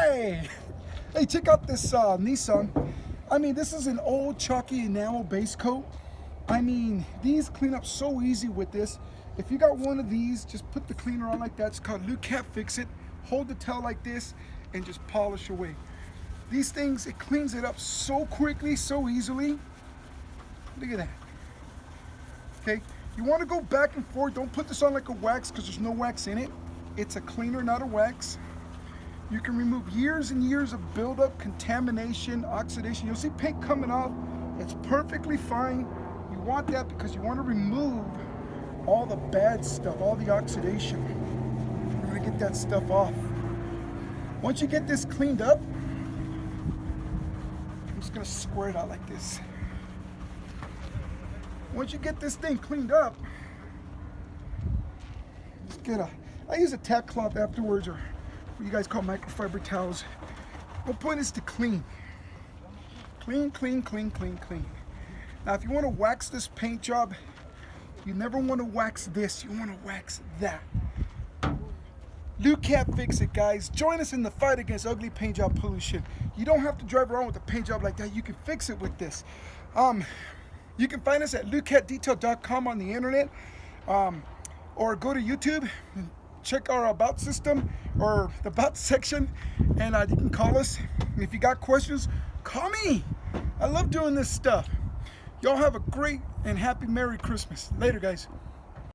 Hey, hey, check out this Nissan. I mean, this is an old chalky enamel base coat. I mean, these clean up so easy with this. If you got one of these, just put the cleaner on like that. It's called Lukat Fix It. Hold the tail like this and just polish away. These things, it cleans it up so quickly, so easily. Look at that. Okay, you want to go back and forth. Don't put this on like a wax because there's no wax in it. It's a cleaner, not a wax. You can remove years and years of buildup, contamination, oxidation. You'll see paint coming off. It's perfectly fine. You want that because you want to remove all the bad stuff, all the oxidation. You want to get that stuff off. Once you get this cleaned up, I'm just going to square it out like this. Once you get this thing cleaned up, just get I use a tack cloth afterwards, or what you guys call microfiber towels. The point is to clean. Clean, clean, clean, clean, clean. Now if you want to wax this paint job, you never want to wax this, you want to wax that. Lukat Fix It, guys. Join us in the fight against ugly paint job pollution. You don't have to drive around with a paint job like that. You can fix it with this. You can find us at lukatdetail.com on the internet, or go to YouTube and check our about system or the about section, and you can call us. And if you got questions, call me. I love doing this stuff. Y'all have a great and happy Merry Christmas. Later, guys.